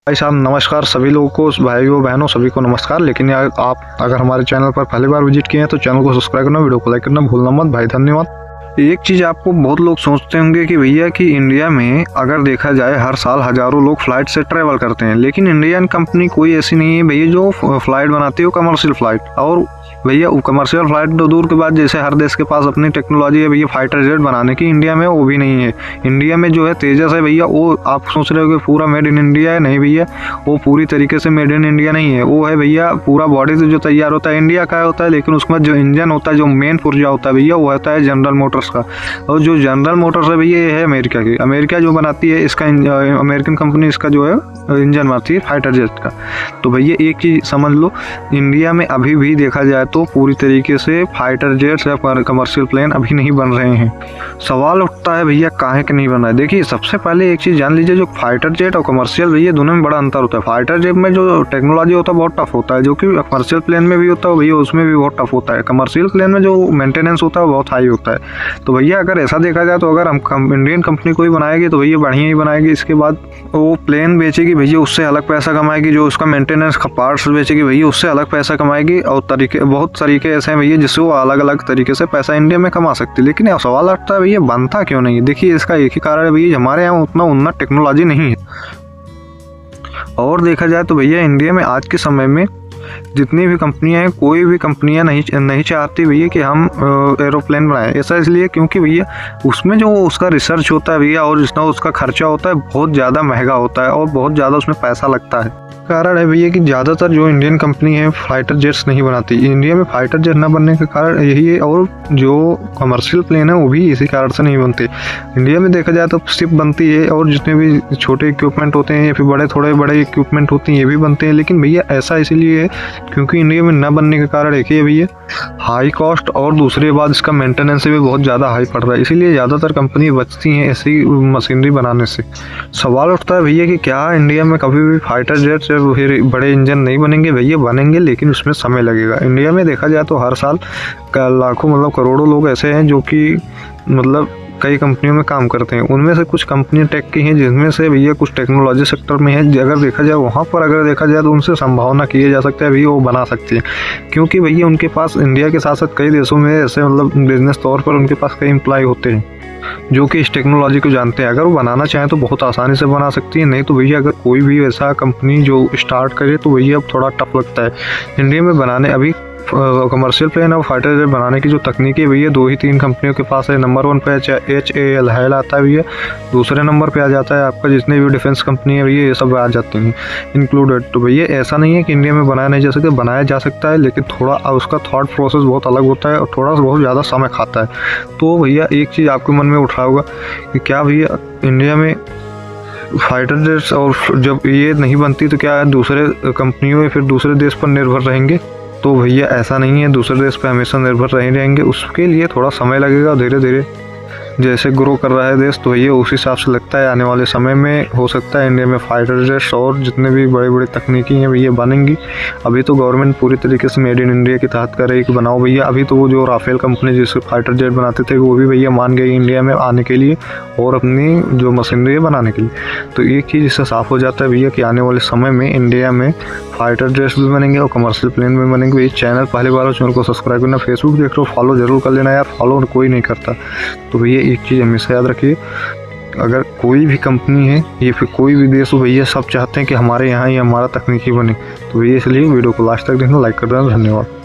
भाई साहब नमस्कार। सभी लोगों को, भाइयों बहनों सभी को नमस्कार। लेकिन यार आप अगर हमारे चैनल पर पहली बार विजिट किए हैं तो चैनल को सब्सक्राइब करना, वीडियो को लाइक करना भूलना मत भाई, धन्यवाद। एक चीज़ आपको बहुत लोग सोचते होंगे कि भैया कि इंडिया में अगर देखा जाए हर साल हज़ारों लोग फ़्लाइट से ट्रैवल करते हैं, लेकिन इंडियन कंपनी कोई ऐसी नहीं है भैया जो फ़्लाइट बनाती है कमर्शियल फ़्लाइट। और भैया कमर्शियल फ़्लाइट तो दूर के बाद, जैसे हर देश के पास अपनी टेक्नोलॉजी है भैया फाइटर जेट बनाने की, इंडिया में वो भी नहीं है। इंडिया में जो है तेजस है भैया, वो आप सोच रहे हो कि पूरा मेड इन इंडिया है, नहीं भैया वो पूरी तरीके से मेड इन इंडिया नहीं है। वो है भैया पूरा बॉडी से जो तैयार होता है इंडिया का होता है, लेकिन उसमें जो इंजन होता है, जो मेन पुर्जा होता है भैया, वो होता है जनरल मोटर्स का। और जो जनरल मोटर्स है भैया ये है अमेरिका की, अमेरिका जो बनाती है इसका, अमेरिकन कंपनी इसका जो है इंजन बनाती है फाइटर जेट का। तो भैया एक चीज़ समझ लो, इंडिया में अभी भी देखा जाए तो पूरी तरीके से फाइटर जेट्स या कमर्शियल प्लेन अभी नहीं बन रहे हैं। सवाल उठता है भैया काहे के नहीं बन रहा है। देखिए सबसे पहले एक चीज़ जान लीजिए, जो फाइटर जेट और कमर्शियल भैया दोनों में बड़ा अंतर होता है। फाइटर जेट में जो टेक्नोलॉजी होता है बहुत टफ होता है, जो कि कमर्शियल प्लेन में भी होता है भैया, उसमें भी बहुत टफ होता है। कमर्शियल प्लेन में जो मेंटेनेंस होता है वो बहुत हाई होता है। तो भैया अगर ऐसा देखा जाए तो अगर हम इंडियन कंपनी कोई बनाएगी तो भैया बढ़िया ही बनाएगी। इसके बाद वो प्लेन बेचेगी भैया, उससे अलग पैसा कमाएगी। जो उसका मेंटेनेंस का पार्ट्स बेचेगी भैया, उससे अलग पैसा कमाएगी। और बहुत तरीके ऐसे हैं भैया जिससे वो अलग अलग तरीके से पैसा इंडिया में कमा सकती है। लेकिन अब सवाल उठता है भैया बनता क्यों नहीं है। देखिए इसका एक ही कारण है भैया, हमारे यहाँ उतना उन्नत टेक्नोलॉजी नहीं है। और देखा जाए तो भैया इंडिया में आज के समय में जितनी भी कंपनियां हैं, कोई भी कंपनियां नहीं चाहती भैया कि हम एरोप्लेन बनाएं। ऐसा इसलिए क्योंकि भैया उसमें जो उसका रिसर्च होता है भैया और जितना उसका खर्चा होता है बहुत ज़्यादा महंगा होता है और बहुत ज़्यादा उसमें पैसा लगता है। कारण है भैया कि ज़्यादातर जो इंडियन कंपनी है फाइटर जेट्स नहीं बनाती। इंडिया में फाइटर जेट न बनने का कारण यही है, और जो कमर्शियल प्लेन है वो भी इसी कारण से नहीं बनते। इंडिया में देखा जाए तो शिप बनती है और जितने भी छोटे इक्विपमेंट होते हैं या फिर थोड़े बड़े इक्विपमेंट होते हैं ये भी बनते हैं। लेकिन भैया ऐसा इसीलिए है क्योंकि इंडिया में न बनने का कारण एक ही है भैया, हाई कॉस्ट, और दूसरे बाद इसका मेंटेनेंस भी बहुत ज़्यादा हाई पड़ रहा है। इसीलिए ज़्यादातर कंपनी बचती हैं ऐसी मशीनरी बनाने से। सवाल उठता है भैया कि क्या इंडिया में कभी भी फाइटर जेट फिर बड़े इंजन नहीं बनेंगे। भैया बनेंगे, लेकिन उसमें समय लगेगा। इंडिया में देखा जाए तो हर साल लाखों मतलब करोड़ों लोग ऐसे हैं जो कि मतलब कई कंपनियों में काम करते हैं। उनमें से कुछ कंपनियां टेक की हैं जिनमें से भैया कुछ टेक्नोलॉजी सेक्टर में है। अगर देखा जाए वहाँ पर अगर देखा जाए तो उनसे संभावना किया जा सकता है भैया वो बना सकती हैं, क्योंकि भैया उनके पास इंडिया के साथ साथ कई देशों में ऐसे मतलब बिजनेस तौर पर उनके पास कई एम्प्लॉय होते हैं जो कि इस टेक्नोलॉजी को जानते हैं। अगर वो बनाना चाहें तो बहुत आसानी से बना सकती है। नहीं तो भैया अगर कोई भी ऐसा कंपनी जो स्टार्ट करे तो भैया अब थोड़ा टफ लगता है इंडिया में बनाने। अभी कमर्शियल प्लेन और फाइटर जेट बनाने की जो तकनीकी है भैया 2 ही 3 कंपनियों के पास है। नंबर 1 पे HAL हैल आता है भैया, दूसरे नंबर पे आ जाता है आपका जितने भी डिफेंस कंपनी है भैया ये सब आ जाती हैं इंक्लूडेड। तो भैया ऐसा नहीं है कि इंडिया में बनाया नहीं जा सकता, बनाया जा सकता है, लेकिन थोड़ा उसका थॉट प्रोसेस बहुत अलग होता है और थोड़ा सा बहुत ज़्यादा समय खाता है। तो भैया एक चीज़ आपके मन में उठ रहा होगा कि क्या भैया इंडिया में फाइटर जेट्स और जब ये नहीं बनती तो क्या दूसरे कंपनियों या फिर दूसरे देश पर निर्भर रहेंगे। तो भैया ऐसा नहीं है, दूसरे देश पे हमेशा निर्भर रहेंगे। उसके लिए थोड़ा समय लगेगा, धीरे धीरे जैसे ग्रो कर रहा है देश, तो ये उस हिसाब से लगता है आने वाले समय में हो सकता है इंडिया में फाइटर जेट्स और जितने भी बड़े बड़े तकनीकी हैं भैया बनेंगी। अभी तो गवर्नमेंट पूरी तरीके से मेड इन इंडिया के तहत कर रही है कि बनाओ भैया। अभी तो वो जो राफेल कंपनी जिससे फाइटर जेट बनाते थे वो भी भैया मान गई इंडिया में आने के लिए और अपनी जो मशीनरी है बनाने के लिए। तो एक चीज़ इससे साफ़ हो जाता है भैया कि आने वाले समय में इंडिया में फाइटर जेट्स भी बनेंगे और कमर्शियल प्लेन भी बनेंगे। भैया चैनल पहली बार हो, चैनल को सब्सक्राइब करना, फेसबुक देख रहे हो फॉलो जरूर कर लेना यार, फॉलो कोई नहीं करता। तो भैया एक चीज़ हमेशा याद रखिए, अगर कोई भी कंपनी है या फिर कोई भी देश हो भैया सब चाहते हैं कि हमारे यहाँ ही हमारा तकनीकी बने। तो भैया इसलिए वीडियो को लास्ट तक देखना, लाइक कर देना, धन्यवाद।